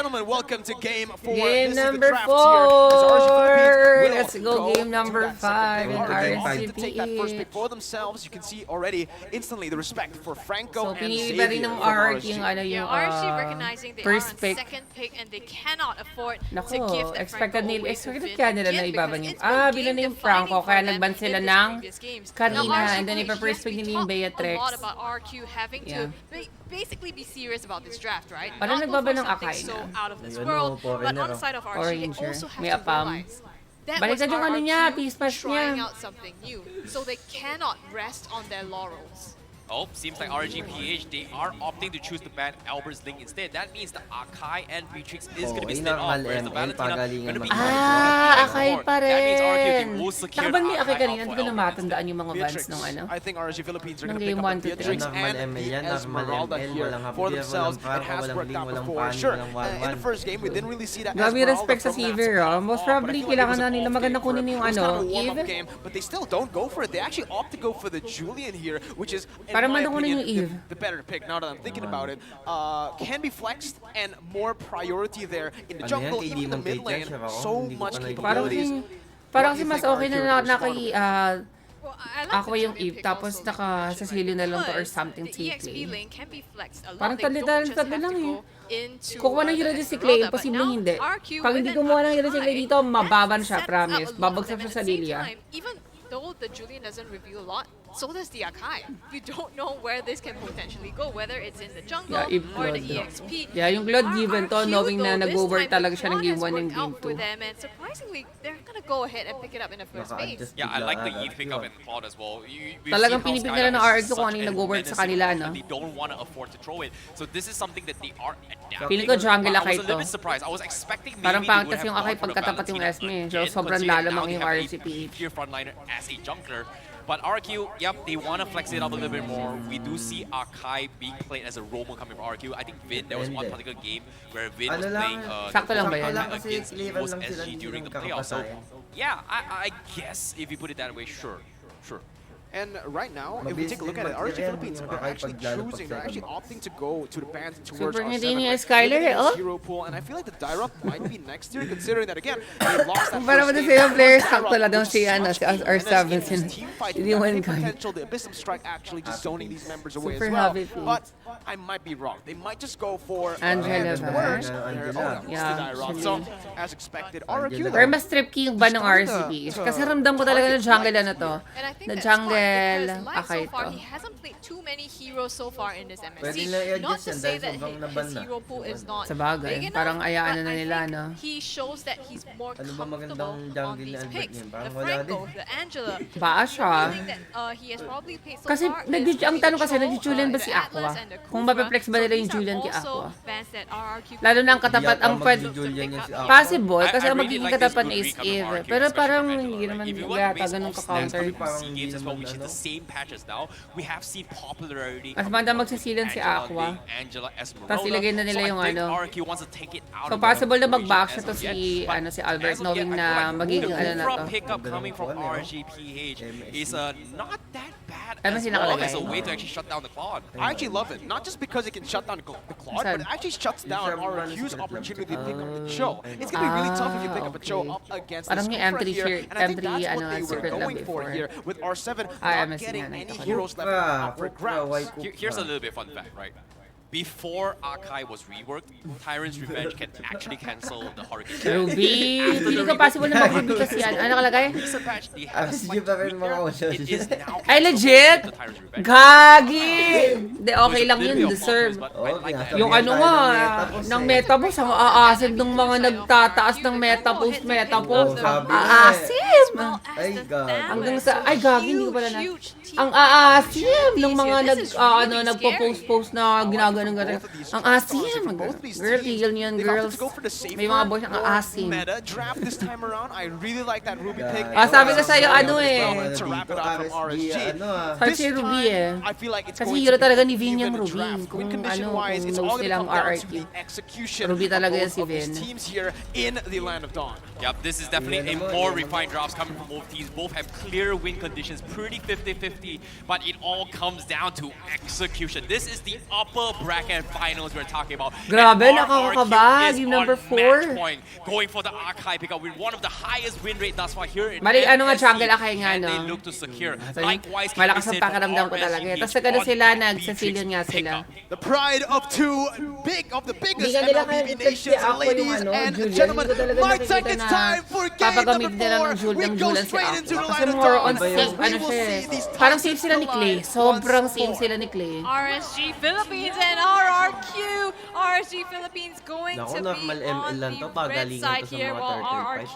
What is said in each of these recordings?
gentlemen, welcome to game 4. Game this number is the draft 4. Here, Let's go game number 5 in RSCP. To take that first RSCP. pick for themselves, you can see already instantly the respect for Franco So and pinili ba rin Xavier ng from RG RSG. yung ano Yeah, yung RSG recognizing they are on first pick. second pick and they cannot afford to Nako, give the expected Franco nila, away to expected Vin kaya nila na again ibaban because yung, it's been bilan na yung game-defining Franco, for kaya them nagban in sila these ng previous games. kanina, Now, and then RSG, ipa-first yes, pick we nila yung talked Beatrix. a lot about RQ having Yeah. to basically be serious about this draft, right? Parang Not go nagbaba for ng something Akay so na. out of this Ayun, world, po, but on Renero. the side of RG, they Orange, also have may to apam. realize that Balik was na yung ano niya, RQ pispas trying niya. out something new, so they cannot rest on their laurels. Oh, seems like RGPH, they are opting to choose to ban Albert's Link instead. That means the Akai and Beatrix is going to be split off, whereas the Valentina going to be... Akay pa That means RQ rin. can will secure Nakaban may Akay Akai kanina, out hindi for ko na Albert matandaan yung mga Beatrix. bans nung ano. I think RSG Philippines are Nung going to pick game up 1 to Beatrix 3. and Esmeralda here for themselves. It has worked out before. Sure, in the first game, we didn't really see that Grabe Esmeralda respect sa from that Xavier, spot Most off, but I probably, feel like it was kailangan na an nila off maganda game for kunin yung it was kind of ano, a warm-up Eve. game, but they still don't go for it. They actually opt to go for the Julian here, which is, in Para my madukunin opinion, yung Eve. the better pick now that I'm thinking about it. Can be flexed and more priority there in the jungle, even the mid lane. So much capabilities. Parang kasi mas okay na naki Well, I like ako the yung Julian Eve, pick tapos also, naka sa silyo na lang to or because something the to EXP play. lane can be flexed a lot. Parang They don't just tali-tali have lang to eh. go into, Kukuha ng hero the si Clay, Esmeralda, but posibleng now hindi. RQ Pag with hindi an kumuha ng hero si Clay Akai, dito, mababan siya, that promise. sets up a lot Babagsak of siya them. sa At the same Lilia. time, even though the Julian doesn't reveal a lot, so does the Akai. You don't know where this can potentially go, whether it's in the jungle Yeah, if or the Claude. EXP. Yeah, yung Claude given to, RQ, knowing na though, this nag-over time, talaga the siya ng Claude game has 1 and worked out game for 2. them, and surprisingly, they're gonna go ahead and pick it up in the first phase. Yeah, I like the Eve pickup and Cloud as well. We've Talagang seen how pinipig nila ng Skylar RQ is kung ano such yung a nag-work sa menacing kanila, opponent no? that They don't want to afford to throw it. So this is something that they are adapting. Feeling ko jungle But I Akai was a little to. bit surprised. I was expecting maybe Parang they would pangtas have yung gone Akai for the pagkatapat yung Valentina Esme. So again, sobrang considering lalamang now they yung have a RCPH. tier frontliner as a jungler. But RQ, yep, they want to flex it up a little bit more. We do see Akai being played as a roamer coming from RQ. I think Vin, there was one particular game where Vin was playing Sakto lang ba yan? against EVO's SG during the playoffs. So yeah, I guess if you put it that way, sure. And right now, if we take a look at it, RSG Philippines are actually choosing, they're actually opting to go to the band towards Super R7. hindi ni right? Skylar, Limiting oh. his hero pool, and I feel like the Dyrop might be next year, considering that again, they lost that Para first mo game. sa yung players, Dyrop sakto lang daw was si, ano, much si deeper, R7 and as sin- team fight, hindi that one had guy. potential, the Abyssum Strike actually just zoning these members away Super as well. happy feet. But I might be wrong. They might just go for Angela ba? words. Angela. Yeah, So, as expected, RQ Pero mas trip king ba ng RCPH? Kasi ramdam ko talaga na jungle na to. And I think Na that's smart jungle, because Light Akai so far, to. he hasn't played too many heroes so far in this Pwede MSC. na i-adjust Not to yan say dahil that sobrang his naban na. hero pool is not Sa bagay, big enough, parang ayaan but na I nila, think no? he shows that he's more Ano ba magandang comfortable on jungle ni these Albert picks. niyan? The Parang wala Franco, din. the Angela. Baa siya? Feeling that, he has probably played so Kasi far is ang tanong kasi, the nag-Julian ba the si Aqua? Atlas and the Kung Kufra. mapiplex ba nila yung So these Julian are kay also Aqua? bans that RRQ Lalo na ang katapat, ang pwede... Julian yan si Aqua. Possible, kasi I ang really magiging like this katapat good na is recap of Eve. RQ, Pero especially parang from hindi Angela, naman right? If you want to yata base ganun off snaps ka-counter. coming from Parang SEA hindi Games as well, naman which is the ano. same patches now, we have seen popularity Mas coming maganda from magsisilan si Angela Aqua. being Angela Esmeralda. Tapos ilagay na nila So I yung think ano. RQ wants to take it out So of the possible na equation mag-back as siya to of yet. si, But ano, si Albert, as of knowing yet, I na feel like magiging the ano na Kufra to. pickup coming from Ganda ng RGPH is not that bad Ano as si well nakalagay? as a way to actually shut down the Claude. I actually love it, not just because it can shut down the Claude, but it actually shuts down RQ's opportunity to pick up the Cho. It's going to be really tough if you pick up a Cho up against Parang this yung Kufra M3 here, here, and I think M3 that's ano, what they were secret lab going for before. here, with R7 Ah, not MSC getting nga, any nakita ko. heroes left up for grabs. Here's a little bit fun fact, right? Before Akai was reworked, Tyrant's Revenge can actually cancel the Hurricane. Ruby! Hindi ko possible na mag-ruby kasi yan. Ano nakalagay? Recent patch, they have a Sige slight pa rin tweak mga there. usos. It is now Ay, legit? the Tyrant's Revenge. Gagi! Hindi, okay There's a lang little yun, bit of deserve. focus, but I like that. Yung ano nga, ng Metapos, ang aasim ng mga nagtataas ng Metapos. Aasim! Ay, God. Hanggang sa, ay gagi, hindi ko pala na. Ang aasim ng mga nagpo-post-post na ginaganon gano'n. Ang aasim! Girl, tigil niyan, girls. May mga boys ang aasim. Meta draft this time around. I really like that Ruby pick. Ah, sabi ko sa'yo, ano eh. To wrap it up from RSG. Sabi si Ruby eh. I feel like it's Kasi going hero to be talaga ni an Vin even yung Ruby. draft. Kung Win condition ano, wise, kung it's all knows going to nilang come down to RRQ. the execution Ruby talaga yan of si both of these Vin. teams here in the Land of Dawn. Yep, this is definitely a more refined drafts coming from both teams. Both have clear win conditions, pretty 50-50 50-50, but it all comes down to execution. This is the upper bracket finals we're talking about. Grabe, And nakakakaba. RRQ Yung is number on 4. match point, going for the Akai pickup with one of the highest win rate thus far here in Mali, ano nga, MSC, jungle Akai nga, and they no? look to secure. Likewise, Malakas ang can be said for pakiramdam ko talaga. RSGP Tapos sa ganun on sila, Beatrix nagsasilion nga sila. pickup. The pride of the biggest Hindi ka nila MLBB kaya nations, ako yung ladies ano, and Julian. gentlemen. Hindi ko talaga My nakikita tech, it's na time for game papagamit number nila 4. ng We go Julian si straight into the Aqua. Kasi line of more on dawn. safe, We ano will siya see eh. these Parang top safe sila ni Clay. once Sobrang safe more. sila ni Clay. RSG Philippines and RRQ. RSG Philippines going Naku, to be normal ML on lang the to, red pagalingan side to sa here mga while turtle RRQ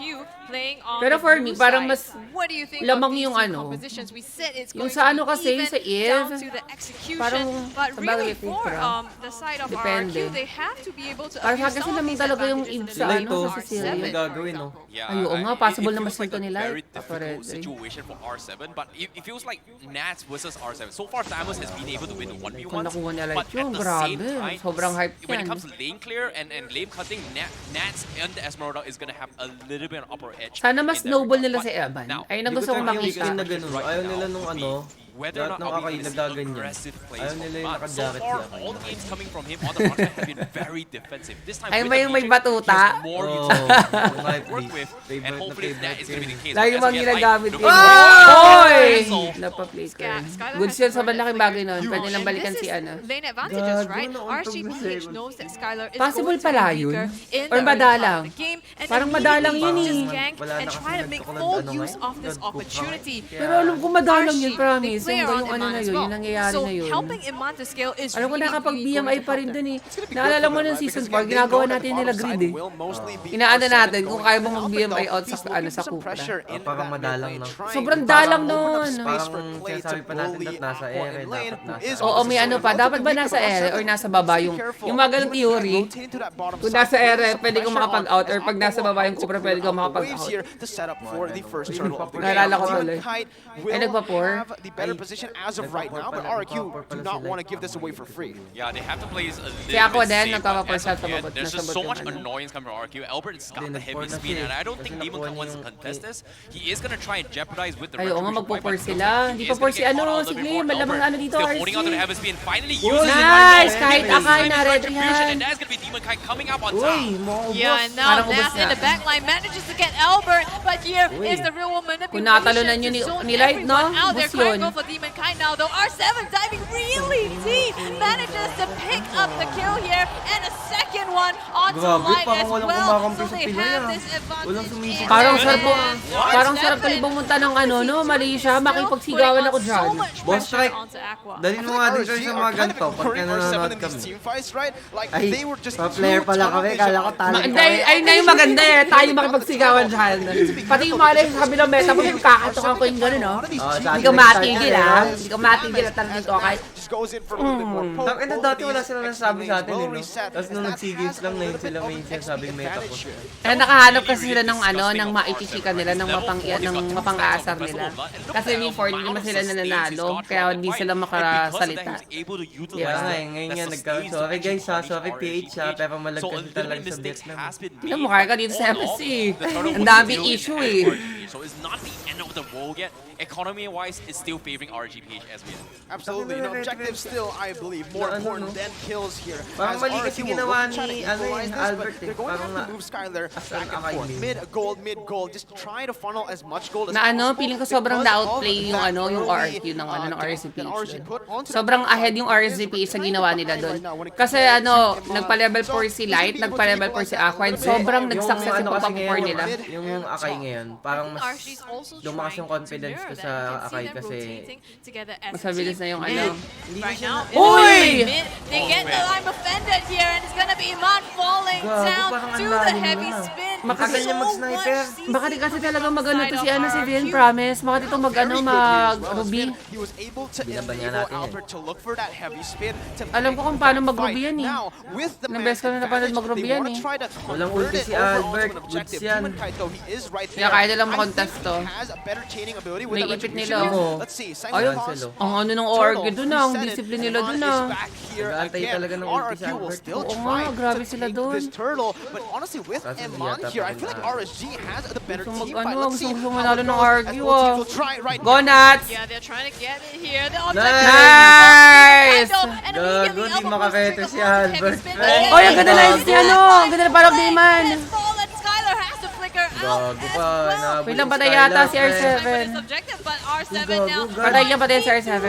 playing on Pero the for blue me, parang side. mas What do you think lamang of these yung two ano, compositions? We said it's yung going sa to ano be kasi, even sa down Eve, to the execution. parang But sa really bagay for Cupra. the side of Depende. RRQ, they have to be able to Parang abuse kasi some of lamang these talaga yung advantages Eve in sa the ano, lane sa of Sicilian. R7, Ano gagawin, for no? example. Yeah, Ay, oo nga, it possible na feels mas-sulto like a nila. very difficult Papared, eh. situation for R7, but it feels like Nats versus R7. So far, Samus has been able to win the 1v1s, Kung nakuha niya but like yun, at the grabe. same time, Sobrang hype when it yan. comes to lane clear and lane cutting, Nats and the Esmeralda is gonna have a little bit of upper edge. Sana mas in that noble regard. nila But si Evan. now, Ayun ang Hindi gusto ko kong talaga makita. yung na ganun. Right Ayaw now nila nung would be ano. whether or Lahat not ng are we Akai going to see nagaganyan. aggressive plays Ayaw from nila yung But so nakajacket far, siya. all the games coming from him on the front have been very defensive. This time, Ay, with may the Beatrix, batuta. he has more Oh, utility mga to work please. with, and Favorite na hopefully that favorite is going to be the case. Lagi As bang again, ginagamit like, yun? looking Oy! So- Napa-flicker. Skylar Goods has yun sa learned malaking a bagay nun. thing. Pwede lang And balikan this si is ano. lane advantages, Gago, right? nauntog RGPH na knows that Skylar is Possible going to pala be yun? weaker in Or the early madalang? part of the game. And Parang immediately madalang yun just eh. gank Wala and na try to kasi make nagkakulad, full ano use nga, of this nagkuka. opportunity. Pero alam ko madalang yun, Archie, promise. they play Yung around yung ano Iman na as yun, well. yung nangyayari So na yun. helping Iman to scale is Alam ko really, nakapag really going BMI to pa rin help dun them. eh. Naalala mo nung season 4, ginagawa natin nila grid eh. Inaano natin kung kaya mong mag-BMI out sa ano sa Cupra. Parang madalang na. Sobrang dalang nun. Parang sinasabi pa natin that nasa ere, dapat nasa... Oo, may ano pa. Dapat ba nasa ere or nasa baba yung mga ganong theory? Kung nasa ere, pwede kong makapag-out or pag nasa baba yung Cupra, pwede kong makapag-out. Naalala ko tuloy. Ay, nagpa-pour? The better position as of right now, but RQ do not want to give this away for free. Yeah, they have to play a little Kaya ako bit din, safe, nagpapa-pour but as siya of sa yet, babot. there's Nasa just so babot much yung ano. annoyance coming from RQ. Albert's got Hindi, the heavy nag-pour na speed, siya and eh. I don't think Kasi Demon nakuha wants to niya yung contest this. He is gonna try and jeopardize with the Ay, oo nga, retribution magpo-pour fight, but sila. he Hindi is pa pour gonna si get ano, caught out a si little bit Glee. more. Malamang Albert ano dito, still holding on to the RC. heavy speed and finally uses it. Nice! Kahit This Akai time na is red retribution, yan. and that's gonna be Demon Kai coming up on Uy, top. maubos. Yeah, and now Parang ubos Nats in na. the backline manages to get Albert, but here Uy. is the real one manipulation. Kung natalunan yun to zone ni Light, no? everyone out. They're Bus trying yun. to go for Demon Kai now, though. R7 diving really deep, manages to pick up the kill here, and a second one onto Grabe, Light parang as walang well. kumakampi So sa they Pinoy, have ah. this advantage. Walang sumisip. in Parang their sarap hands. parang sarap R7 talibang munta ng ano, no? Malaysia, still makipagsigawan ako putting on dyan. so much Boss pressure strike. onto Aqua. Dalhin mo nga din kayo sa mga ganito pagka nanonood kami. Ay, pa-player pala kami. Kala ko talent kami. Ay, na yung maganda eh. Tayo makipagsigawan dyan. Pati yung mga sa kabilang meta, pag kakatukan ko yung gano'n, no? Hindi ka matigil, ha? Hindi ka matigil at talagang ito, kahit Ina dati wala sila nasasabi sa atin, eh, no? Tapos nung nag-seagame lang, ngayon sila may sinasabing meta ko. Eh, nakahanap kasi sila ng ano, ng maichichika nila, ng mapang-aasar nila. Kasi before, hindi naman sila nananalo, kaya hindi sila makasalita. Kaya nga, ngayon nga nagkaroon. Sorry guys ha, sorry PH ha, pero malagkas talaga sa Vietnam. Tingnan mo, kaya ka dito sa MSC. Ang daming issue eh. So it's not the end of the world yet. Economy-wise, it's still favoring RGPH as we know. Absolutely, no objective still, I believe, more important than kills here. Parang As mali kasi RQ will ginawa look to try to ni, equalize this, Albert but they're going to have to move Skylar back and forth. Mid-gold, just try to funnel as much gold as Na ano, possible. feeling ko sobrang because na-outplay of yung that ano, yung early, RQ ng ano, ng that RSPH. RG put onto the Sobrang backside ahead yung is RSPH sa kind ginawa of nila behind doon. right now when it Kasi comes to ano, Pokemon. nagpa-level 4 si So, he's Light, gonna be able to nagpa-level 4 si equalize that Aqua, and a little bit. sobrang Yung nag-success ano yung kasi pagpapapor ngayon, nila. yung Akai ngayon, parang mas Archie's also lumakas yung trying to confidence mirror ko that. sa You can see Akai them kasi rotating together as Mas a mabilis team. na yung And ano. right now, Uy! they get the line offended here, and it's gonna be Iman falling Gago, down parang to ang the lalim heavy na. spin. Matagal niya mag-sniper. Baka di kasi talaga mag-ano to si ano si Vin, promise. Baka dito mag-ano, mag-ruby. He was able to Binaban niya enable natin yan. Albert to look for that heavy spin. To Alam ko kung paano mag-ruby yan eh. Now, with the Ilang beses ko na napanood mag-ruby yan eh. Walang ulti si Albert, goods yan. Kaya kaya nilang makontest to. May May ipit nila. Let's see. Ayun, Cancel, ang ano ng org doon ang discipline nila doon ah. Nag-aantay talaga ng ulti si Albert. Oo nga, grabe sila doon. But honestly, with Kaso Eman yata here. I feel like RSG has the better team fight. Ano, Let's see gusto how manalo it ng goes as RQ, both teams will try right Go now. Nats! Yeah, they're trying to get it here. The Nice! Gago, di makapeto si Albert. Oh, yung ganda na yung si ano. Ang ganda na parang Dayman. Skylar has to flicker out Gago as pa, well. nabuli Wait lang, patay yata si Trying R7. for this objective, but R7 now. Patay niya patay si R7.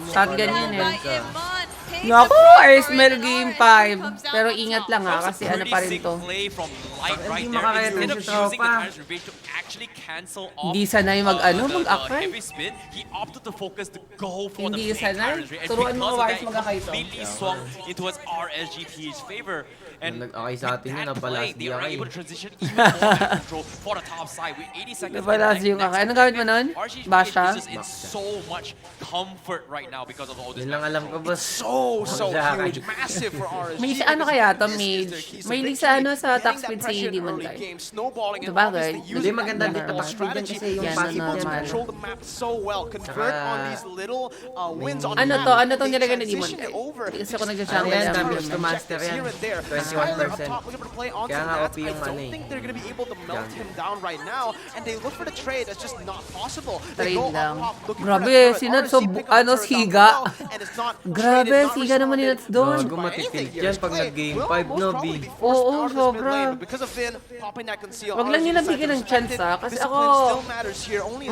Shotgun yun eh. By Iman. Takes Naku, the front Arsmel for it. game RSG 5. comes down Pero on ingat top. lang ha, That was a kasi ano pretty pa rin sick to. play from Light right Hindi there. makakita Instead of si using the Tropa. Tyrant's Revenge to actually cancel off Hindi sanay mag-akay. heavy spin, he opted to focus to go for Hindi the fake sanay. Tyrant's Revenge. And Turuan mo because of Wise that, mag-akay it to. completely swung into its RSGP's favor. And Nag-akay sa atin yun, that play, nabalas they di were akay. able to transition even more back control for the top side with 80 seconds. Nabalas yung akay. Anong gawin mo nun? RSGP Basha? is just in so much comfort right now because of all this. Yun lang alam ko, boss. So Magsakay. huge, massive for RSG. May sa ano kaya to, Mage? May sa ano sa top speed si Demon Guy. Sabagay. Hindi, maganda dito pa speed yan kasi yung Yan, passive normal. mo. Control the map so well. Convert on these little wins on Ano the to? map. Ano tong They nilagay ni Demon transition Guy? it over. Kasi ako Ano nag-jungle yan, lang. damage to master yan. Here and there. 21%. Skylar up top looking to play onto 'Kaya nga Nats. OP I yung ano don't eh. think they're going to be able to melt Jungle. him down right now. And they look for the trade. That's just not possible. They Trade go lang. up top looking Grabe, for that turret. si Nats so RSG pick up the ano, turret down siga. below, and it's not Grabe, traded, not siga naman ni responded. Nats doon. Gago, matitilt yan pag nag-game 5, no, B. Oo, sobra. Because of Finn popping that conceal. Wag lang nila bigyan ng chance, ah, kasi ako,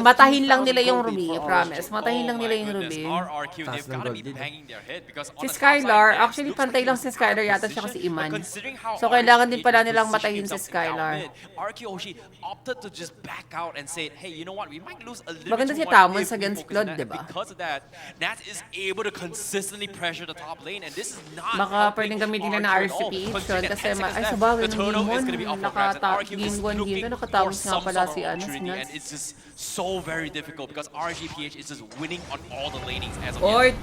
matahin lang nila yung Ruby, promise. Matahin lang nila yung Ruby. RRQ, Taas they've ng got to be gold din. banging their head because on Si the top Skylar, side, actually pantay lang si Skylar yata siya kasi Iman. But considering how So kailangan din RSG pala nilang positioned matahin si himself Skylar. down mid, RQ Hoshi opted to just back out and say, hey, you know what, we might lose a little Maganda bit si too much Tamons if we against focus on Claude, that. diba? Because of that, Nats is able to consistently pressure the top lane and this is not Baka helping pwedeng gamitin na RQ na at all. RCP yun Considering that kasi 10 seconds ay left, sabagay the ng turtle game is gonna be 1, up for grabs and RQ game is 1 looking dito, for nakatapos nga some pala sort si of ano, si opportunity and Nats. it's just so very difficult because RGPH is just winning on all the lanings as of Or, yet.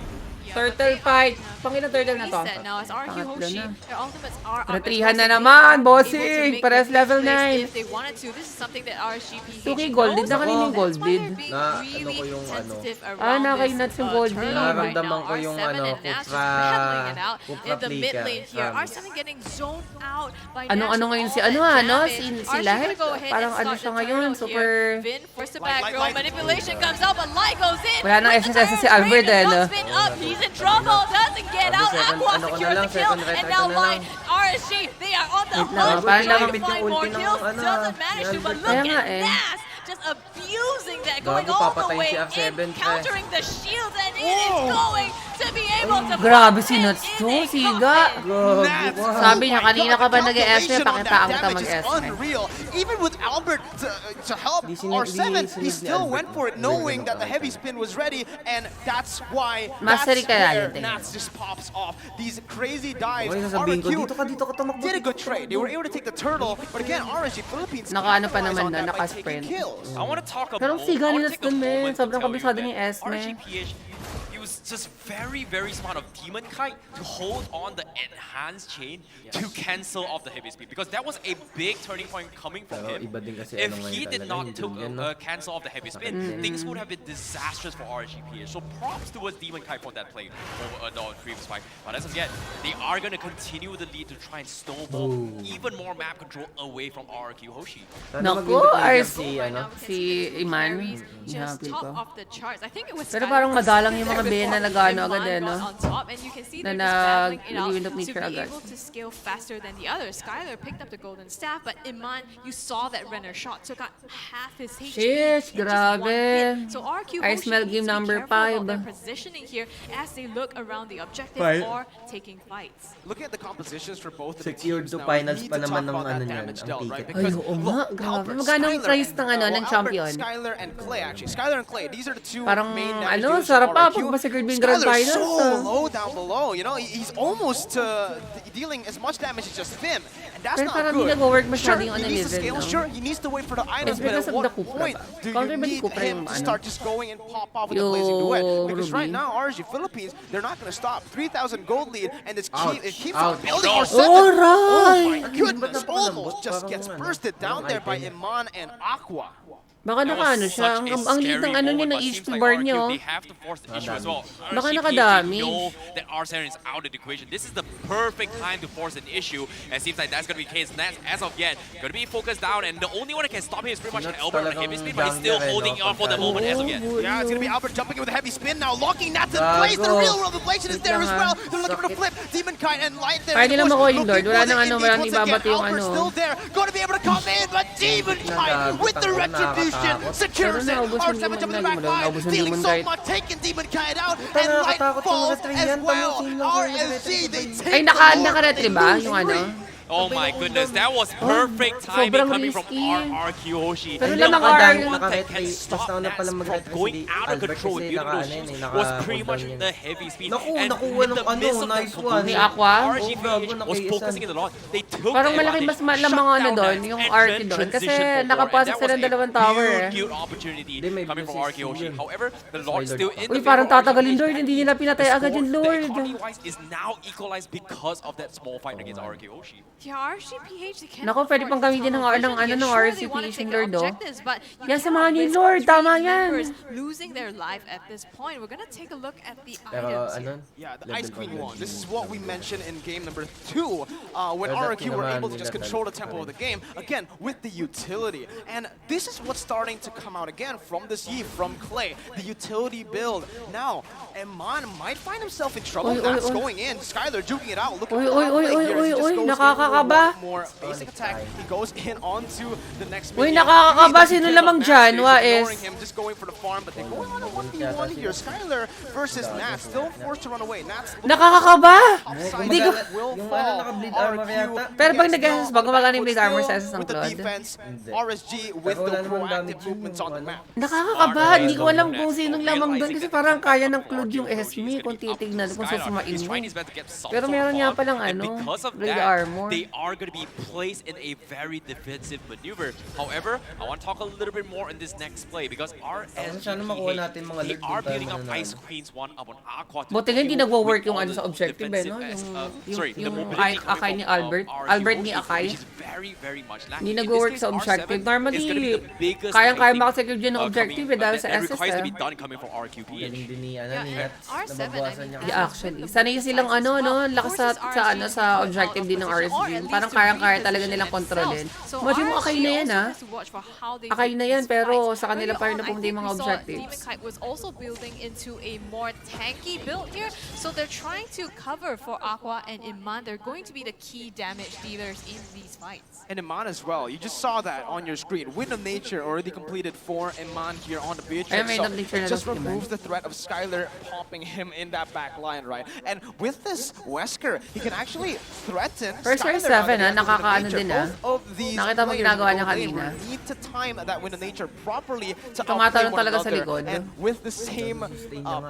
turtle fight. Pangilang turtle na to? Reset now as RQ Pangatlo Hoshi, na. their ultimates are up. Retrihan as na well, so naman, they are bossing! able to make Pares the level plays 9. If they wanted to, this is something that RSGPH 2K gold din, knows. nakanin yung gold That's why bid. they're being Na, ano really ko yung ano. sensitive Ah, around nakay this Nats yung gold bid. turtle right Nararamdaman now. ko yung R7 ano, and Nats just kupra- battling it out kupra in the mid plika, lane here. promise. R7 getting zoned out by Anong- Nats ano with ngayon all si that ano, damage. si RSG Light? gonna go ahead Parang and ano start siya the ngayon, turtle super- here. Vin forced to Light, back light, row. light. Manipulation comes out, but Light goes in. Wala nang with the SSS si turret. Albert, Raven no? not spin up. He's in trouble. Doesn't get Sabi, out. second- Aqua ano ko na secures the lang, kill. second And right now ko na Light, lang. RSG, they are on the Wait lang, hunt. parang Trying to nakabit yung find more ulti ng kills. ano, Doesn't manage to, but Albert. look Kaya nga at eh. Nas. Just abusing that, going Gago, all the papatayin way si F7, in, pre. countering the shield, and it is going to be able to Grabe pop si it Nuts in to, a siga. coffin. Nats. Sabi niya, Oh my kanina God, ka ba the nag-e-SM? calculation on Pakitaang that ka damage is mag-SM. unreal. Even with Albert to help Di sinunod- R7, di he sinunod ni still Albert. went for it knowing that the heavy spin was ready, and that's why Mastery that's kaya where yun, tingin. Nats just pops off. These crazy dives. Okay, sasabihin ko, RQ dito ka tumakbo. did a good trade. They were able to take the turtle, but again, RSG Philippines Nakaano pa capitalized naman on na, that by taking naka-sprint. kills. I want to talk about. Pero ang siga nila dun, men. Sobrang kabisado ni that Esme. RGPH, he was just very, very smart of Demon Kite to hold on the enhanced chain to cancel off the heavy speed because that was a big turning point coming from Pero him. iba din kasi If ano ngayon he did talaga, not yung took, Julian, no? cancel off the heavy spin, things would have been disastrous for RGPH. So props towards Demon Kite for that play over the previous fight. But as of yet, they are going to continue the lead to try and snowball even more map control away from RQ Hoshi. Sana Naku, maging Ars- si ano. Si Iman. Just Hinabi top ko. of the charts. I think it was Pero Skylar parang versus madalang yung mga Iman Ben na before nag-ano Iman agad eh, no? got on top, and you can see Na they're just battling it out nag-window to meter be agad. able to scale faster than the others. Skylar picked up the golden staff, but Iman, you saw that Renner shot took out half his HP. Sheesh, in just one grabe. hit. So RQ I Hoshi smell needs game to be number careful about 5. their positioning here as they look around the objective Fight. or taking fights. Looking at the compositions for both of the Secured teams to now, finals we need pa to naman talk ng about that ano niyan, damage ang dealt, ticket. right? Ay, Because oo look, nga, grabe. Albert, Magkano ang Skylar, price and, ng ano, ng Albert, champion? Skylar and Clay, actually. Skylar and Clay, these are the two Parang, main damage ano, dealers sarap for pa RQ. pag ma-secured mo yung Grand Skylar's Finals, so ah. low down below, you know, he's almost dealing as much damage as just Finn, and that's Pero not parang good. di nag-work Sure, masyado yung he ano needs to level, scale, no? sure, he needs to wait for the items, It's but because at of the what Cupra point ba? do you Counter ba ni need Cupra him yung to ano? start just going and pop off with the Yung blazing duet? Because right Ruby? now, RSG Philippines, they're not going to stop. 3,000 gold lead, and it keeps Ouch. on building. Oh, R7. Alright! My goodness, Ba't napalambot? almost just Parang gets ano, bursted down parang there by item. Iman and Aqua. Baka naka-ano siya. Ang lead ng ano niya, ng HP bar niya, oh. Baka nakadami. This is the perfect time to force an issue, and it seems like that's going to be the case. Nats, as of yet, going to be focused down, and the only one that can stop him is pretty much Albert on the heavy spin, but he's still holding on for the moment as of yet. Yeah, it's going to be Albert jumping in with a heavy spin now, locking Nats in place. The real world inflation is there as well. They're looking for the flip. Demon Kite and Light there. Kaya nila makuha yung Lord. Wala nang ano, walang ibabato yung ano. Albert's still there, going to be able to come in, but Demon Kite with the retribution secures it. R7 jumping in the back line, dealing so much, taking Demon Kite out, and Light falls as well. RSG, they take Ay, naka-retry ba? Yung ano? Oh my goodness, that was perfect timing coming from RQ Hoshi. Pero lang ang that can stop Nats from going out of control. Beautiful shoes was pretty much the heavy speed. And in the midst of the Ni Aqua. RGPH was focusing in a lot. They took Parang malaki mas lamang ano doon, yung RQ doon. Kasi nakapasok sila ng dalawang tower eh. Huge opportunity coming from RQ Hoshi. However, the Lord still in Uy, the parang tatagalin Lord. Hindi nila pinatay agad yung Lord. The economy-wise is now equalized because of that small fight against RQ Hoshi. Yeah, RCPH, they can't Naku, pwede pang gamitin ng RCPH yung Lord, oh. Yan, samahan niyo yung yung Lord, tama yan. Losing their life at this point. We're gonna take a look at the Pero items ano? here. Yeah, the Ice Queen one. This is what we mentioned in game number 2 when RQ were able to just control the tempo of the game, again, with the utility. And this is what's starting to come out again from this Yi, from Clay, the utility build. Now, Eman might find himself in trouble. That's going in. Skylar juking it out. Looking for nakakakaba. more basic attack. He goes in onto the next Uy, minion. nakakakaba. Sino lamang dyan? Ignoring him, just going for the farm, but they're going on a 1v1 here. Skylar versus Nats, still forced to run away. Nats Nakakakaba. Hindi ko Yung ano, naka-bleed armor yata. Pero pag nag-assess ba, gumagana yung blade armor sa SS ng with the Claude? defense, RSG with the proactive movements on the map. Nakakakaba. Hindi ko alam kung sinong lamang doon kasi parang kaya ng Claude yung SME kung titignan kung sasamain mo. Pero meron nga palang ano, blade armor. They are going to be placed in a very defensive maneuver. However, I want to talk a little bit more in this next play because they are building up Ice Queen's one up on Aqua. Buti nga hindi nagwo-work yung ano sa objective eh, no? Yung Akay ni Albert. Albert ni Akay. Hindi nagwo-work sa objective. Normally, kayang-kaya makasecure dyan ng objective eh dahil sa SS eh. Yeah, actually. Sanay silang ano, no? Lakas sa objective din ng RSG. Parang kayang-kaya talaga nilang kontrolin. Imagine mo, Akay na yan, ha? Akay na yan, pero sa kanila pa rin na pumunta yung mga objectives. Demon Kite was also building into a more tanky build here, so they're trying to cover for Aqua and Iman. They're going to be the key damage dealers in these fights. And Iman as well. You just saw that on your screen. Wind of Nature already completed for Iman here on the beach. So it just removes the threat of Skylar popping him in that back line, right? And with this Wesker, he can actually threaten First Skylar. 7, ha? Nakakaano din, ha? Both of these Nakita mo ginagawa niya kanina. need to time that Wind of Nature properly to Tumatalon outplay one talaga sa another. likod. And with the same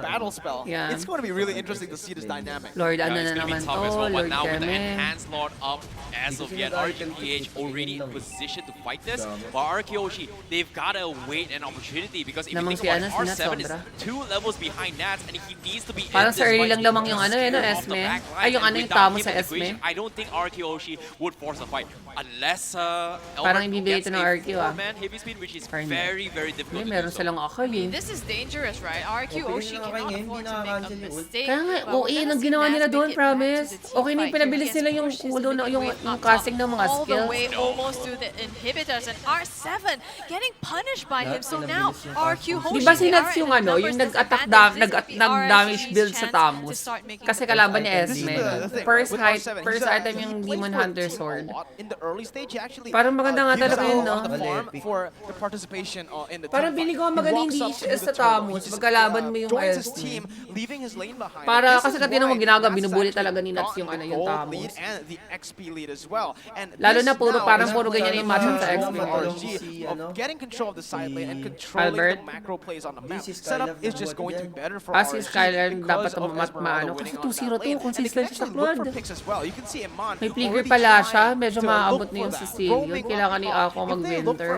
battle spell, Yeah. it's going to be really interesting to see this dynamic. Lord, ano It's na going to be naman tough to? as well, but Lord now with the Keme. enhanced Lord up, as of yet, RGPH already in position to fight this. But RKOshi, they've got to wait an opportunity because if you Namang think si about ano, it, si R7 is Nat 2 levels behind Nats and he needs to be Parang in sa this early fight lang to lamang yung ano, secure no, off the Esme. back line. Ay, yung And ano, yung without tamo him sa in the Esme. equation, I don't think RKOshi would force the fight unless Parang Elmer ibibigay gets ito ng a RQ, ah. 4-man heavy speed, which is Parang very, very difficult Hindi, to meron do so. silang Akay eh. This is dangerous, right? RQ Oshi cannot afford to make a mistake. Kaya nga, But we're OA gonna ang see ginawa Nats nila make doon, it back to promise. the team Okay na fight yung pinabilis here. nila yung Gets ulo, pushed yung way up casting ng mga all the skills. way almost to the inhibitors, and R7 getting punished by him. So now RQ Hoshi, Di ba si they Nats are yung in ano, yung numbers nag-attack disadvantage. This is the nag-damage RSG's build sa chance to Tamus. start making Kasi the kalaban ni break. Esme. The thing First with height, R7, first item he yung plays Demon for Hunter team a Sword. lot. In the early stage, he actually Parang maganda nga gives talaga out yun, no? the farm for the participation in the Parang team pili fight. ko ang He maganda walks hindi up to is the sa turtle. Tamus. He just, Magkalaban mo yung joins his Esme. team, leaving his lane behind. Para This kasi is tinan mo why ginagawa, Nats binubuli actually talaga ni Nats got yung the ano, yung gold Tamus. lead and the XP lead as well. And Lalo this na puro now parang is puro ganyan yung matchup sa from XP. RG of getting control of the side lane and controlling Albert. the macro plays on the map. Setup is just going to be better for Si RG Skylar dapat because of Esmeralda maano. winning Kasi on that 2-0 to, lane. And they can consistent siya sa actually look for Claude. picks as well. You can see Iman May pleager pala siya, medyo maaabot na yung Sicilian. Kailangan ni Aqua mag-winter.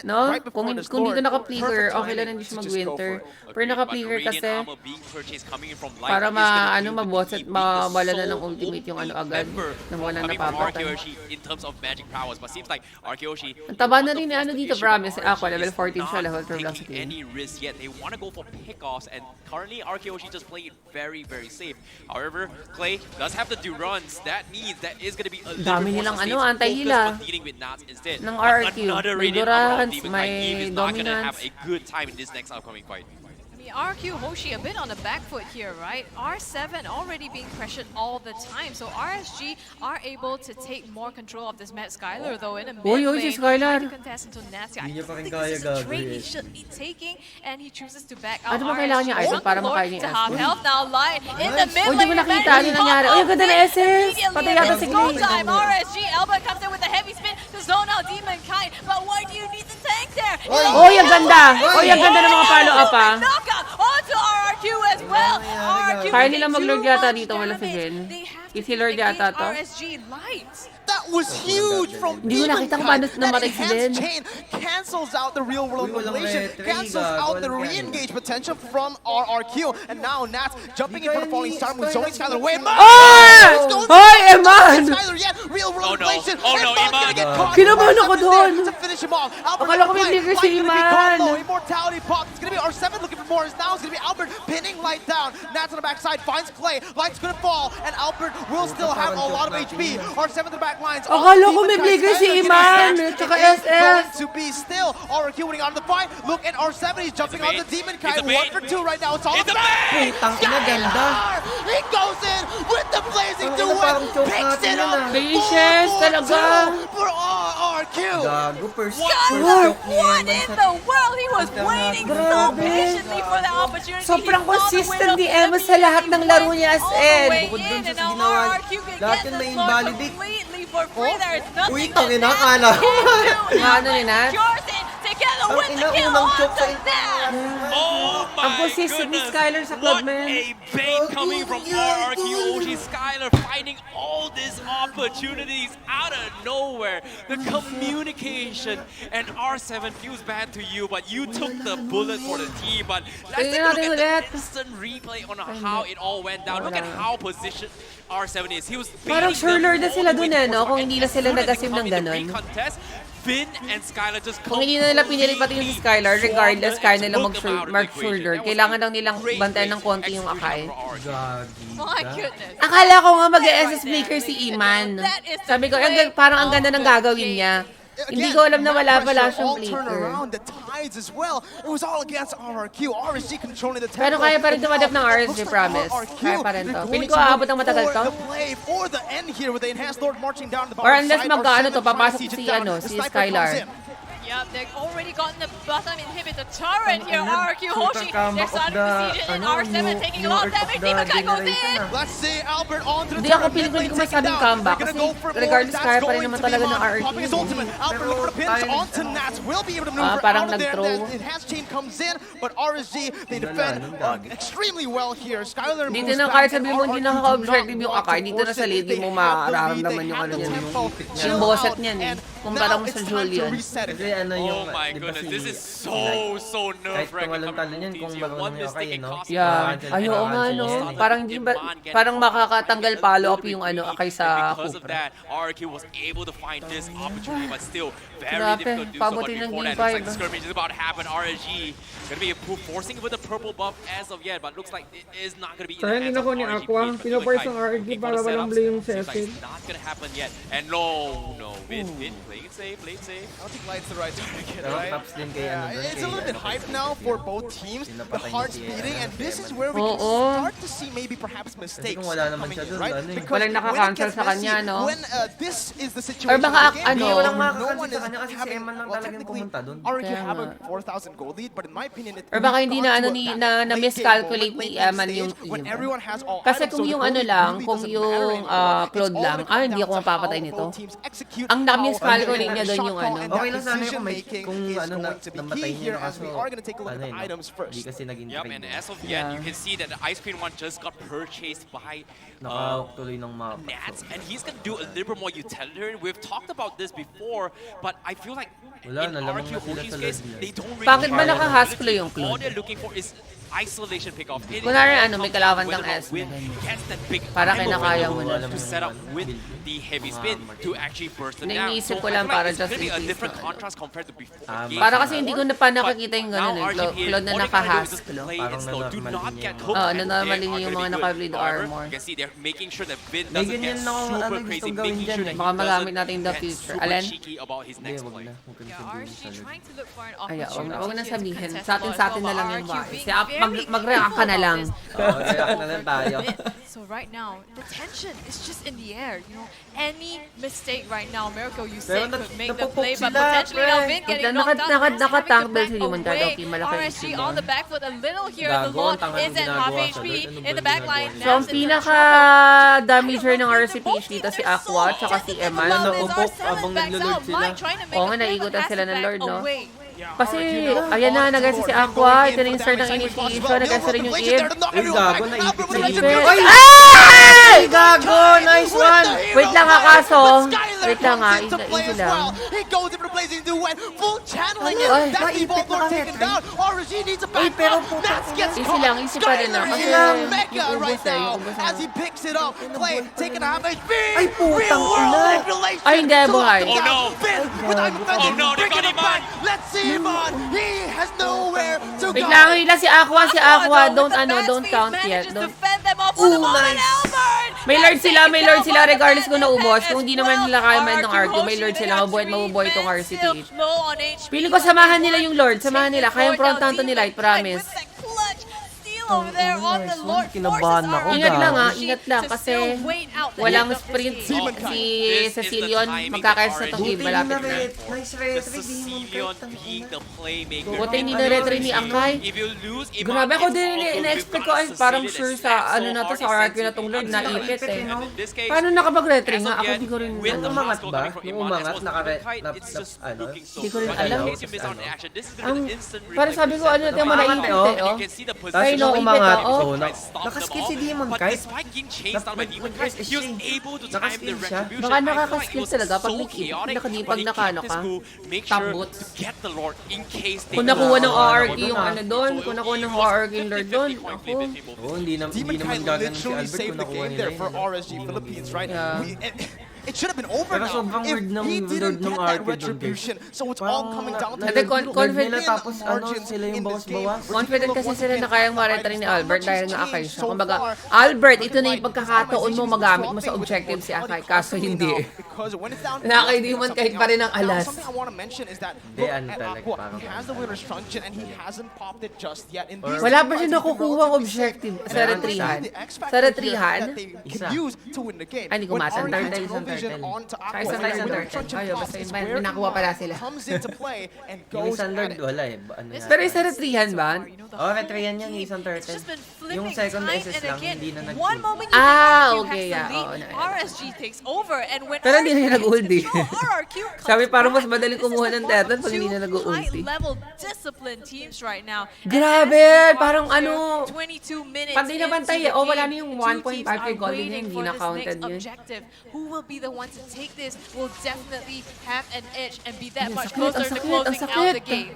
No? Kung dito naka-pleager, okay lang hindi siya mag-winter. Pero naka-pleager kasi, para mabosset, mawala na ng ultimate yung agad, nang wala napapatay. Ang taba na rin dito, promise. Aqua, level 14 siya, level 12 lang sa team. They want to go for pickoffs, and currently RKOshi just playing it very, very safe. However, Clay does have the runs that is going to be a little bit more sustained, focused on dealing with Nats instead. Ng RQ, may durance, Demon may Knight is not going to have dominance. a good time in this next upcoming fight. RQ Hoshi a bit on the back foot here, right? R7 already being pressured all the time, so RSG are able to take more control of this Met Skylar though in a mid lane. Si Skylar. Trying to contest into Natty. I Hindi niya pa rin think kaya this is a trade he gagawin. should be taking, and he chooses to back out Ano ba kailangan niya, Ivan, para makain niya to half SS? health now line in the mid Oh, lane. di mo nakita ano nangyari. Oh, yung ganda na SS. Patay yata si Slow Clay. time, RSG. Elba comes in with a heavy spin to zone out Demon Kite, but why do you need the tank there? Oh, yung ganda. Oh, yung ganda ng mga follow-up Knockout onto RRQ as well. RRQ Kaya nila getting mag-lord too yata much dito, wala si damage. Vin. They have to Is he lord engage yata to? RSG light. That was huge from Hindi ko Demon nakita kung Kite. paano namatay si That Vin. enhanced chain cancels out the real world Uy, walang manipulation, retry, cancels out the walang re-engage potential from RRQ. And now Nats jumping in for the falling star with zoning Skylar away. Oh! Hoy, Eman! Skylar yet, real world Oh, no. manipulation. Oh, no, Eman's gonna Iman. get caught. Kinabahan ako doon. To finish him off. Albert Akala ko gonna may play. bigger si Light's gonna be caught Iman. low. Immortality pop. It's gonna be R7 looking for more. Now it's gonna be Albert pinning Light down. Nats on the backside finds Clay. Light's gonna fall, and Albert will still have a lot of HP. R7 to the back lines. Akala ko may Demon Kite bigger si getting Iman, snatched. tsaka It is SS. going to be still RQ winning out of the fight. Look at R7. He's jumping on the Demon Kite. It's a bait. 1 for 2 right now. It's all It's a about bait. Putang ina, ganda. He goes in with the blazing Ang ina, duet. parang choke Picks natin it yun, up. ah. Patience, 4-4-2 talaga. for RRQ. Gago, first Skylar, choke ni what Eman in sa- the world? He was Grabe. waiting so patiently for the opportunity. Sobrang He saw the consistent window ni Emma sa lahat ng laro niya as all the Ed. way Bukod dun in, sa and now ginawa, RRQ can lahat get yun this may Lord invalidate. completely for free. There is nothing Uy, that tangina, Nats akala ko. can do. Ano ni Nats? Secures it together Ang with ina, the kill unang on choke sa the Nats. Oh my Ang consistent ni goodness. Skylar sa What Clubman. a bait coming from RRQ Hoshi. Skylar finding all these opportunities out of nowhere. The communication, and R7 feels bad to you, but you took the bullet for the team. But let's take a look at the instant replay on how it all went down. Look at how positioned R7 is. He was Parang baiting sure them Lord na all sila the way dun eh, to no? the Kung market. hindi na As sila soon as they nag-assume come ng in the ganun. recontest, Finn and Skylar just Kung hindi na nila pinili pati yung si Skylar, regardless, kaya nila mag-shoulder. Kailangan lang nilang bantayan ng konti yung Akai. Gagi. My goodness. Akala ko nga mag-SS Maker si Iman. Sabi ko, parang ang ganda ng gagawin niya. Hindi ko alam na wala pala siyang turn flicker. around the tides as well. It was all against RRQ. RSG controlling the tempo. Pero kaya pa rin And now, tumadap ng it RSG, looks like promise. RRQ, Kaya pa rin they're to. going Piling ko aabot to ng matagal look to. for the play or the end here with the enhanced Lord marching down the Or bottom unless side. magkaano to, R7 trying papasok siege it si, down. ano, The si sniper Skylar. comes in. Yep, they've already gotten the bottom inhibitor turret here. Ang RRQ ina, Hoshi, comeback they're of starting the, to siege it, and ano, R7 taking a lot of new damage. of the Demon Kite goes generation, in. ah. Let's see Albert on to the Hindi ako turret. feeling ko hindi ko Mid lane taken masabing down. comeback They're gonna kasi go for more. regardless That's kaya pa rin going naman to be talaga ng Mon RRQ. popping his ultimate. Albert Pero looking for the pins tayo- onto Nats. Will be able to maneuver parang out of there. nag-throw. The enhanced chain comes in, but RSG, they defend extremely well here. Skylar Dito moves na back, kahit and sabihin mo hindi RRQ do not nakaka-objective yung want to Akai, dito na force sa it. late They mo have the lead, mararamdaman they yung have ano the niyan. tempo, Yung chill boset out, niyan eh. and Kumpara now mo sa it's time to Julian. reset it. Kasi ano yung, Oh my di ba goodness, si- this is so kahit nerve-wracking walang talo coming niyan, from kung TZ. marunong One yung mistake Akai, it no? costs Yeah. Cancel, Ay, oo nga, no? Parang hindi ba, parang makakatanggal follow-up yung ano, Akai sa And because of Cupra. that, RRQ was able to find this opportunity, but still very Grabe, difficult to do so. But pabuti ng before that, game looks like the 5. skirmish is about to happen. RSG gonna be forcing it with the purple buff as of yet, but looks like it is not gonna be in the Sayang hands din of ako ni RGP. Aqua. But Pinoforce Demon ang Kite RG looking for para the walang setups. blue yung Seems like Cecil. it's not gonna happen yet. And no, Vin playing it safe, playing it safe. I don't think Light's the right target, Pero right? taps din kay ano dun, It's a kay little bit ano, hype kay now Cecil. for both teams. The Pinapatay heart's niya si, beating, and si this is Eman. where we can Oo. start to see maybe perhaps mistakes kung wala naman coming siya in, dun, right? ano eh. Because Walang when it nakakancel gets sa kanya, messy, no? when this is the situation Or baka, of the game, ano, Hindi, walang no makakancel one sa is kanya kasi si having, Eman lang well, talagang technically, pumunta dun. RRQ Kaya have a nga. 4,000 gold lead, but in my opinion, it Or baka we've hindi gone na to ano a- ni that na late game miscalculate moment, ni late game Eman stage, yung when team. everyone has all Kasi items, kung so the yung gold ano lead lang, really kung doesn't yung matter anymore. It's Claude all lang, gonna come hindi down ako to how mapapatay both nito. teams execute, Ang dami how miscalculate mahal ko linya doon yung ano. Okay lang sana kung namatay niya na kaso, hindi kasi naging Yep, and as of yet, you can see that the Ice Queen one just got purchased by tuloy ng Nats, and he's gonna do a little bit more utilitarian. We've talked about this before, but I feel like in RQ Hoshi's case, they don't really Bakit ba naka-Haskell yung all clone? they're looking for is isolation pickoff. Kunwari may kalaban kang S na para kinakaya mo na. To set up with the heavy spin to actually burst them down. Naiisip ko lang para it's just gonna be a in case different na contrast compared to before. Para kasi hindi ko na pa nakakita yung gano'n clone na naka-Haskell. Na-normally yung mga naka-bleed armor. You can see they're making sure that Vin doesn't get super crazy, making sure that he Baka magamit natin in the doesn't get future. super Alin? cheeky about his next play. Ay, huwag na sabihin. Sa atin na lang yung bahay. Mag-react ka na lang. So right now, the tension is just in the air. You know, any mistake right now, Miracle you said could make the play, but potentially now Vin getting knocked out. Nakatank dahil si Limon Tado. RSG on the back foot a little here. The Lord is at half HP in the back line. So, ang pinaka-damager ng RCPH dito si Aqua at si Eman. Abang nag-lord sila. Oo nga, naigutan sila ng Lord, no? Kasi, ayan na, nag-asa si Aqua. Ito na yung start ng initiation. Nag-asa rin yung Eve. Ay, gago, naipit sa Ipit. ipit. Ay! Gago, nice one! Wait lang ha, kaso. Wait lang ha, easy lang. He goes in for the blazing duet, full channeling Ay, it. That naipit default Lord na taken down. RSG needs a Ay, back pero down. Nats gets Easy caught. lang, easy pa rin na. Kasi Skyler is mega yung right ubos now yung ubos as he picks it up. Clay taking a half HP. Ay, putang ina. Ay, hindi, buhay. Oh, no. Oh no, they got him on. Let's see him on. He has nowhere to go. Wait lang, wait lang si Aqua. Don't count yet. May Lord sila regardless kung naubos. Kung hindi naman nila kaya man ng RQ, may Lord sila. Mabubuhay itong RCPH. Feeling ko samahan nila yung Lord. Samahan nila. Kayang frontan to nila, I promise. Over there on the Lord. Kinabahan ako. Ingat lang ha, ingat lang. Kasi walang sprint si Cecilion. Magkakayas na itong game. Malapit na. Nice The retry. Cecilion being the playmaker. Buti hindi na retry ni Akay. If you lose, Grabe ako din, na-expect ko ay parang sure sa ano na to, sa RQ na tong Lord na ipit eh. Paano nakapag-retry nga? Ako di ko rin Nung umangat ba? Nung umangat, Hindi ko rin alam. Parang sabi ko, ano natin mo naipit eh, oh. Ay, no, umangat. ipit, So, nakaskip si Demon Kite. Nakaskip siya. Baka nakakaskill talaga pag nakadipag nakano ka. Top boots. Kung nakuha ng ORQ yung ano doon, kung nakuha ng ORQ yung Lord doon, ako. Oo, hindi naman gaganon si Albert kung nakuha nila there for yun. RSG Philippines, right? Yeah. It should have been over Pero now sobrang if weird ng he didn't Lord ng get that RQ doon, retribution. So it's all coming down to Hindi, the confident nila tapos sila yung bawas-bawas. Confident kasi sila na kayang ma-retry ni Albert dahil nga Akay siya. Kumbaga, Albert, ito na yung pagkakataon mo magamit mo sa objective si Akay. Kaso hindi. Nakakaidiman kahit pa rin ang alas. Something I want to mention is that Hindi, look ano at talaga, Aqua. parang He has the winner's truncheon and he hasn't popped it just yet. In these Wala pa siya situations, nakukuha ang objective sa retrihan. Sa retrihan? Ay, hindi ko masan. Turtle, isang turtle. Ay, isang turtle. Ayaw, basta yun. May nakuha pala sila. Yung isang Lord, wala eh. Pero isa retrihan ba? Oo, retryan niya yung isang turtle. Yung second SS lang, hindi na One nag-shoot. moment you Ah, think okay, RQ has yeah. the Oo, lead, na- RSG takes over, and when Pero hindi na RSG nag-ulti. takes control, RRQ comes Sabi parang mas back. madaling This is kumuha the ng form turtle of pag hindi na two nag-ulti. high-level disciplined teams right now. And Grabe! as we Parang are ano, 22 minutes pantay na pantay into eh. the Oh, wala game, na yung two 1.5 teams kay are Golden waiting yun, hindi for na this counted next yun. objective. Who will be the one to take this will definitely have an edge and be that Ang much sakit, ang closer to sakit, ang closing out the sakit. game.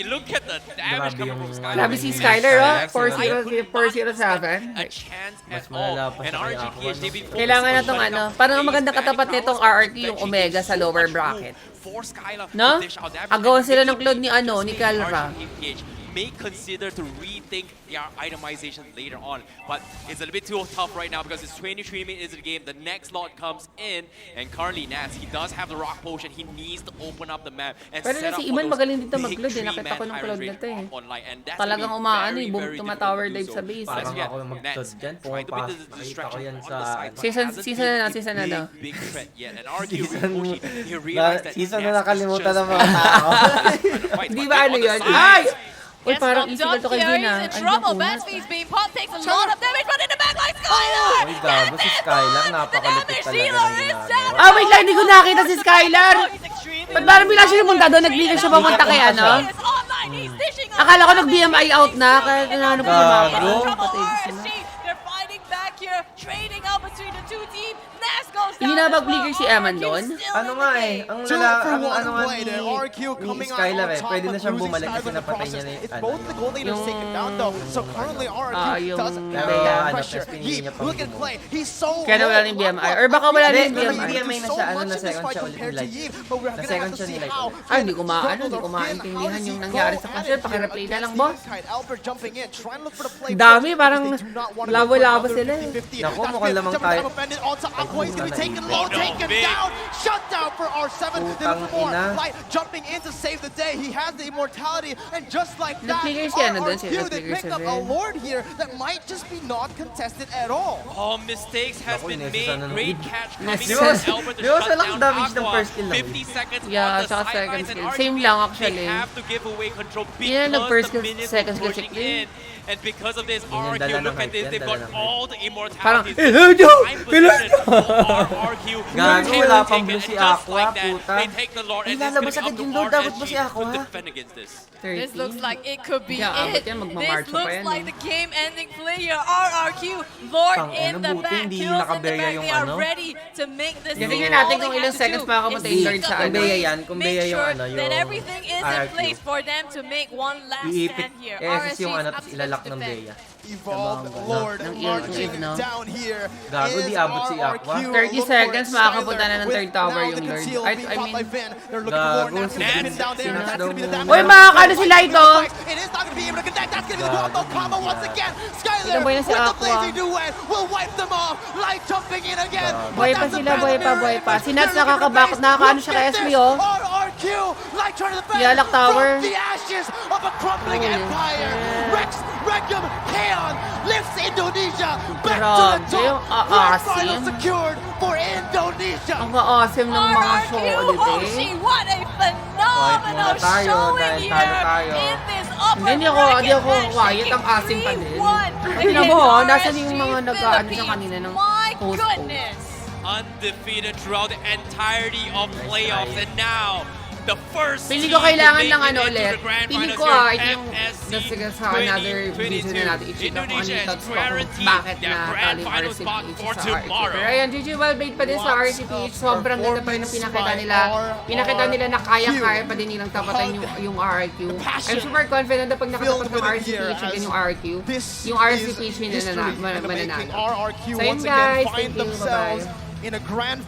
Look at the damage Grabe coming yung- from Skyler. Grabe si Skyler, oh. I would not 407. a chance Mas at all. malala pa And siya kay RGPH, Aqua, they've been Kailangan na focused tong on ano, shutting parang down maganda Ace, katapat Magic nitong Powers, RRQ yung Benji Omega did sa so lower much bracket. for Skyler No? to dish out damage. Agawan And sila maybe ng clone ni ano, ni this Calra. RGPH may consider to rethink their itemization later on. But it's a little bit too tough right now because it's 23 minutes into the game. The next lot comes in, and currently Nats, he does have the rock potion. He needs to open up the map and Pero set up si for Iman those magaling dito big mag-load eh. Nakita ko three-man ng Iron cloud na Raid to eh. online. And that's Talagang gonna be umaano very, eh, very tumatower difficult to dive do sa so. base. But as Parang yet, ako yung Nats mag-touch dyan. trying to be the Nakita distraction ko yan on sa the side. but Season- hasn't season been na, a season na daw. big threat yet. And arguably, Hoshi, he realized that Season Nats na is nakalimutan just ng mga tao. fight, Di but ba on ano the yun? side, Ay! Uy, Gets parang knocked easy down to kay here, Gina. he's in trouble. Bad speed's being popped, takes a lot of damage, but in the back line, by Skylar! Uy, gago si Skylar. Napakalupit talaga ng ginagawa. Ah, wait lang, hindi ko nakita si Skylar. Ba't parang bila siya pumunta doon? Nag-bigay siya pumunta kay ano? Akala ko nag-BMI out na. Kaya ano pa yung mapa. Patay sila. They're fighting back here, trading out between the two teams. Nas goes down. Hindi na mag-bligger si Eman doon? Ano nga eh, ang ano nga ni Skylar eh, pwede na siyang bumalik kasi napatay niya na yung ano. Kaya wala rin BMI. Or baka wala rin Hindi, BMI. BMI na siya, ano na second siya ulit ni Light. Na second siya ni Light. Ay, hindi ko maintindihan yung nangyari sa concert. Pakireplay na lang, boss. Dami, parang labo-labo sila eh. Naku, mukhang lamang tayo. Putang ina. Nag-clear siya na doon. Nag-clear siya All mistakes has Naku, been inesusan made. na Great naman. catch coming Di from ba- Albert to di ba shut walang down damage ng Aqua. first kill lang? 50 seconds Yeah, on the tsaka second sidelines skill. and Same RGP, lang actually. they have to give away control Yun ang because first the skill, minions second are skill, pushing second. in. And because of this, Yan, RQ, dala look ng at this, hype, they've yan, got dala ng all the Parang, immortalities. Joe! Prime position for RQ. Gago, They wala take pang it, blue and si just Aqua, like that, puta. they take the Lord, Ay, and it's lalabas gonna agad be yung up Lord, to dapat ba si RSG Aqua? to defend against this. 30. This looks like it could be Yeah, abot it. yan, This magmamarcha pa looks yan like eh. the game-ending play here. RRQ, Lord Tang in ina, the buti back, hindi kills in the nakaberya back. yung They are ano. ready to make this. Tingnan all natin they kung have ilang to seconds do makakapunta is yung pick Lord up sa the ano. Kumbeya lead, yan, kumbeya make yung sure ano, that yung everything is in RRQ. place for them to make one last Iipit, stand here. SS yung RSG ano, is tapos ilalak ng defend. Beya. Evolved Lord Ng marching Eve, no? down here. Gago, di Is abot si Aqua. RRQ 30 looking seconds, for makakapunta Skylar na ng with third tower now yung the Lord. conceal I being caught mean, by Vin. They're looking Gago, for Nats to si pin down there. Vin. That's gonna be the damage. Uy, makakano si Light, oh! It is not gonna be able to connect. That's gonna be the Gago, combo combo once yeah. again. Skylar Tignan mo yun si with the Aqua. blazing duet will wipe them off. Light jumping in again. Buhay pa sila, buhay pa. Si Nats nakakabakot, nakakaano siya kay SB, oh. RRQ, Light trying to defend Yalak tower. from the ashes of a crumbling Holy empire. shit. Rex, Regum, Kayon lifts Indonesia back Grabe, to the yung top. Grand aasim. final secured for Indonesia. Ang ka-awesome ng mga show ulit Hoshi, eh. what a phenomenal Kahit muna tayo, showing dahil here talo tayo. in this upper Hindi ako bracket quiet, match, ang asim pa din. 3-1 Tignan mo, oh, against nasan yung mga RSG nag-aano siya Philippines. kanina ng My post-post. goodness. Undefeated throughout the entirety of playoffs, and now the first Pili team ko kailangan to ng make ano it into ulit. the grand Pili finals ko here at yung FSC sige sa another video na natin i-check ako ano yung thoughts ko kung bakit na tali yung RCPH sa RCP. Pero ayan, GG well-played pa din sa RCPH. Sobrang ganda pa rin ang pinakita nila. Pinakita nila na kaya-kaya pa din nilang tapatan yung RRQ. I'm super confident na pag nakatapat ng RCPH again yung RRQ, yung RCPH mananalo. So yun guys, thank you, bye-bye. In a grand